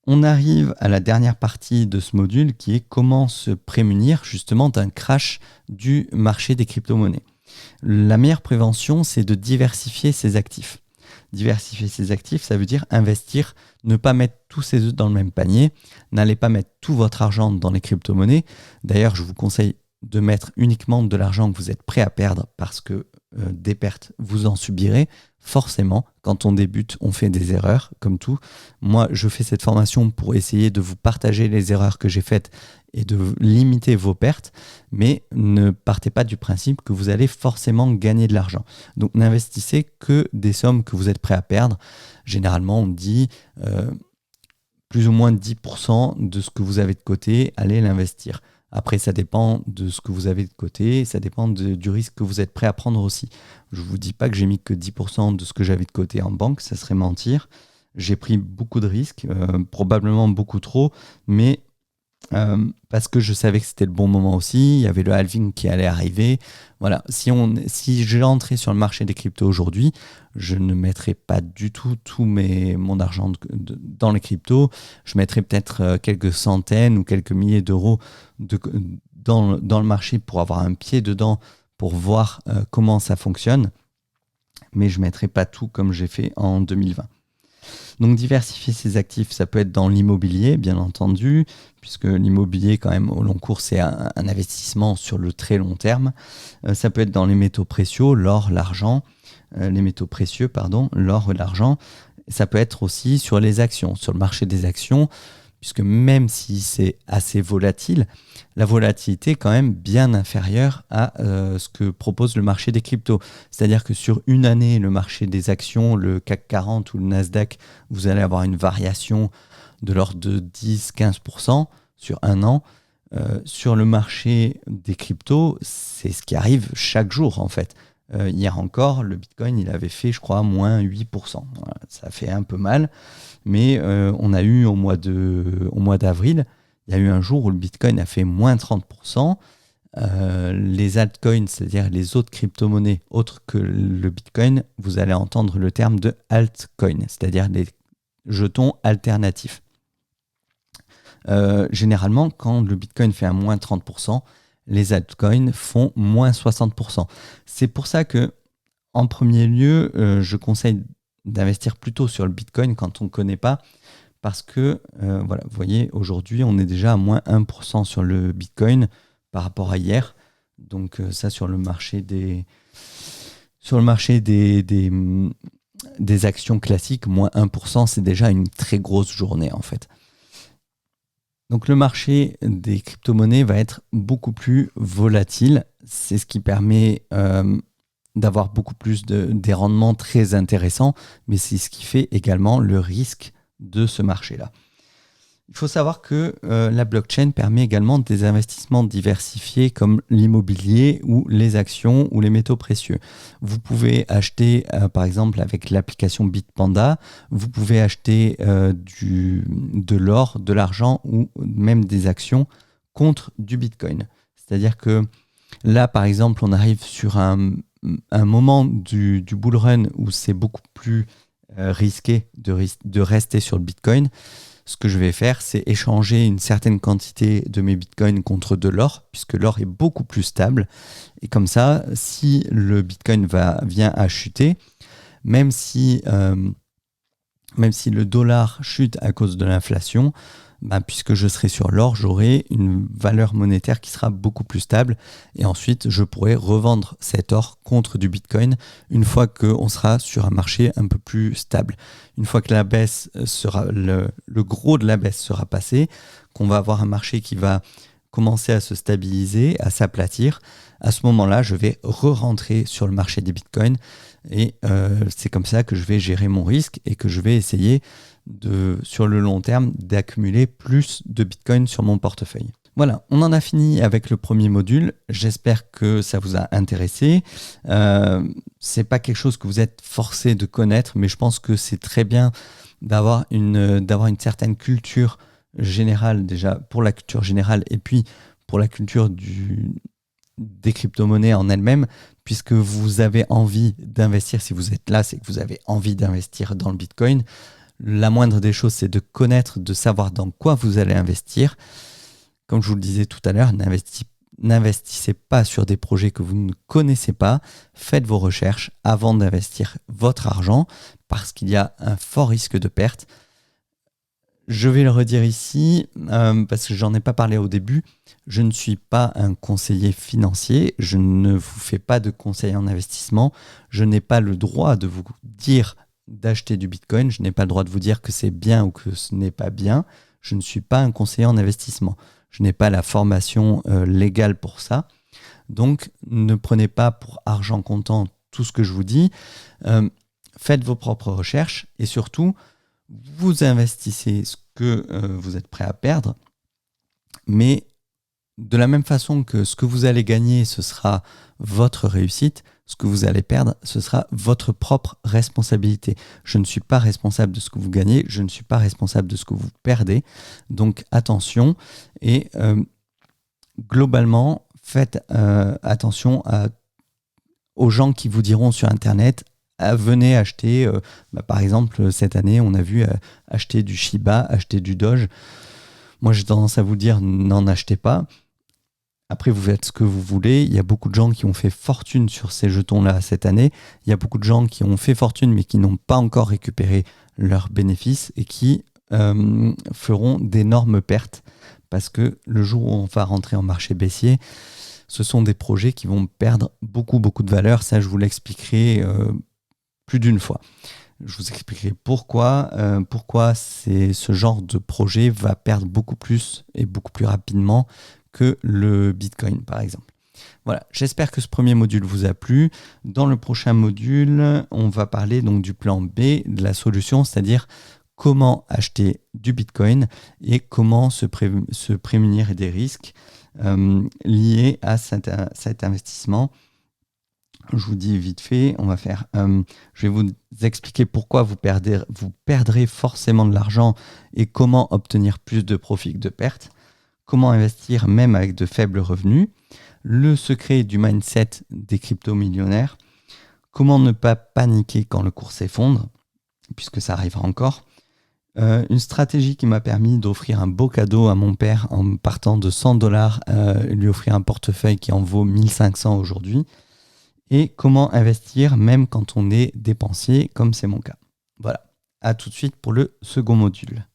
On arrive à la dernière partie de ce module qui est comment se prémunir justement d'un crash du marché des crypto-monnaies. La meilleure prévention, c'est de diversifier ses actifs. Diversifier ses actifs, ça veut dire investir, ne pas mettre tous ses œufs dans le même panier. N'allez pas mettre tout votre argent dans les crypto-monnaies. D'ailleurs, je vous conseille de mettre uniquement de l'argent que vous êtes prêt à perdre parce que des pertes, vous en subirez. Forcément, quand on débute, on fait des erreurs, comme tout. Moi, je fais cette formation pour essayer de vous partager les erreurs que j'ai faites et de limiter vos pertes, mais ne partez pas du principe que vous allez forcément gagner de l'argent. Donc, n'investissez que des sommes que vous êtes prêt à perdre. Généralement, on dit plus ou moins 10% de ce que vous avez de côté, allez l'investir. Après, ça dépend de ce que vous avez de côté, ça dépend du risque que vous êtes prêt à prendre aussi. Je ne vous dis pas que j'ai mis que 10% de ce que j'avais de côté en banque, ça serait mentir. J'ai pris beaucoup de risques, probablement beaucoup trop, mais parce que je savais que c'était le bon moment aussi, il y avait le halving qui allait arriver. Voilà, si j'entrais sur le marché des cryptos aujourd'hui, je ne mettrais pas du tout mon argent dans les cryptos. Je mettrais peut-être quelques centaines ou quelques milliers d'euros dans le marché pour avoir un pied dedans, pour voir comment ça fonctionne. Mais je ne mettrais pas tout comme j'ai fait en 2020. Donc diversifier ses actifs, ça peut être dans l'immobilier, bien entendu, puisque l'immobilier, quand même, au long cours, c'est un investissement sur le très long terme. Ça peut être dans les métaux précieux, l'or, l'argent, les métaux précieux, pardon, l'or et l'argent. Ça peut être aussi sur les actions, sur le marché des actions, puisque même si c'est assez volatile, la volatilité est quand même bien inférieure à ce que propose le marché des cryptos. C'est-à-dire que sur une année, le marché des actions, le CAC 40 ou le Nasdaq, vous allez avoir une variation de l'ordre de 10-15% sur un an. Sur le marché des cryptos, c'est ce qui arrive chaque jour en fait. Hier encore, le Bitcoin, il avait fait, je crois, moins 8%. Voilà, ça fait un peu mal. Mais on a eu au mois d'avril, il y a eu un jour où le Bitcoin a fait moins 30%. Les altcoins, c'est-à-dire les autres crypto-monnaies autres que le Bitcoin, vous allez entendre le terme de altcoin, c'est-à-dire des jetons alternatifs. Généralement, quand le Bitcoin fait un moins 30%, les altcoins font moins 60%. C'est pour ça que, en premier lieu, je conseille d'investir plutôt sur le Bitcoin quand on ne connaît pas, parce que, voilà, vous voyez, aujourd'hui, on est déjà à moins 1% sur le Bitcoin par rapport à hier. Donc ça, sur le marché des actions classiques, moins 1%, c'est déjà une très grosse journée, en fait. Donc le marché des crypto-monnaies va être beaucoup plus volatile. C'est ce qui permet d'avoir beaucoup plus des rendements très intéressants, mais c'est ce qui fait également le risque de ce marché-là. Il faut savoir que la blockchain permet également des investissements diversifiés comme l'immobilier ou les actions ou les métaux précieux. Vous pouvez acheter, par exemple, avec l'application Bitpanda, vous pouvez acheter de l'or, de l'argent ou même des actions contre du Bitcoin. C'est-à-dire que là, par exemple, on arrive sur un moment du bull run où c'est beaucoup plus risqué de rester sur le Bitcoin. Ce que je vais faire, c'est échanger une certaine quantité de mes bitcoins contre de l'or, puisque l'or est beaucoup plus stable. Et comme ça, si le bitcoin vient à chuter, même si le dollar chute à cause de l'inflation, puisque je serai sur l'or, j'aurai une valeur monétaire qui sera beaucoup plus stable. Et ensuite, je pourrai revendre cet or contre du Bitcoin une fois qu'on sera sur un marché un peu plus stable. Une fois que la baisse sera, le gros de la baisse sera passé, qu'on va avoir un marché qui va commencer à se stabiliser, à s'aplatir, à ce moment-là, je vais re-rentrer sur le marché des Bitcoins. Et c'est comme ça que je vais gérer mon risque et que je vais essayer sur le long terme d'accumuler plus de Bitcoin sur mon portefeuille. Voilà, on en a fini avec le premier module. J'espère que ça vous a intéressé. C'est pas quelque chose que vous êtes forcé de connaître, mais je pense que c'est très bien d'avoir une certaine culture générale, déjà pour la culture générale et puis pour la culture des crypto-monnaies en elles-mêmes, puisque vous avez envie d'investir. Si vous êtes là, c'est que vous avez envie d'investir dans le Bitcoin. La moindre des choses, c'est de connaître, de savoir dans quoi vous allez investir. Comme je vous le disais tout à l'heure, n'investissez pas sur des projets que vous ne connaissez pas. Faites vos recherches avant d'investir votre argent parce qu'il y a un fort risque de perte. Je vais le redire ici parce que j'en ai pas parlé au début. Je ne suis pas un conseiller financier. Je ne vous fais pas de conseils en investissement. Je n'ai pas le droit de vous dire d'acheter du Bitcoin. Je n'ai pas le droit de vous dire que c'est bien ou que ce n'est pas bien. Je ne suis pas un conseiller en investissement. Je n'ai pas la formation légale pour ça. Donc, ne prenez pas pour argent comptant tout ce que je vous dis. Faites vos propres recherches et surtout, vous investissez ce que vous êtes prêt à perdre, mais de la même façon que ce que vous allez gagner, ce sera votre réussite, ce que vous allez perdre, ce sera votre propre responsabilité. Je ne suis pas responsable de ce que vous gagnez, je ne suis pas responsable de ce que vous perdez. Donc attention et globalement, faites attention aux gens qui vous diront sur Internet venez acheter, par exemple, cette année, on a vu acheter du Shiba, acheter du Doge. Moi, j'ai tendance à vous dire, n'en achetez pas. Après, vous faites ce que vous voulez. Il y a beaucoup de gens qui ont fait fortune sur ces jetons-là cette année. Il y a beaucoup de gens qui ont fait fortune, mais qui n'ont pas encore récupéré leurs bénéfices et qui feront d'énormes pertes parce que le jour où on va rentrer en marché baissier, ce sont des projets qui vont perdre beaucoup, beaucoup de valeur. Ça, je vous l'expliquerai plus d'une fois. Je vous expliquerai pourquoi ce genre de projet va perdre beaucoup plus et beaucoup plus rapidement que le Bitcoin, par exemple. Voilà, j'espère que ce premier module vous a plu. Dans le prochain module, on va parler donc du plan B, de la solution, c'est-à-dire comment acheter du Bitcoin et comment se prémunir des risques liés à cet investissement. Je vous dis vite fait, je vais vous expliquer pourquoi vous perdrez forcément de l'argent et comment obtenir plus de profit que de pertes, comment investir même avec de faibles revenus, le secret du mindset des crypto-millionnaires, comment ne pas paniquer quand le cours s'effondre, puisque ça arrivera encore, une stratégie qui m'a permis d'offrir un beau cadeau à mon père en partant de $100, lui offrir un portefeuille qui en vaut 1500 aujourd'hui, et comment investir même quand on est dépensier, comme c'est mon cas. Voilà, à tout de suite pour le second module.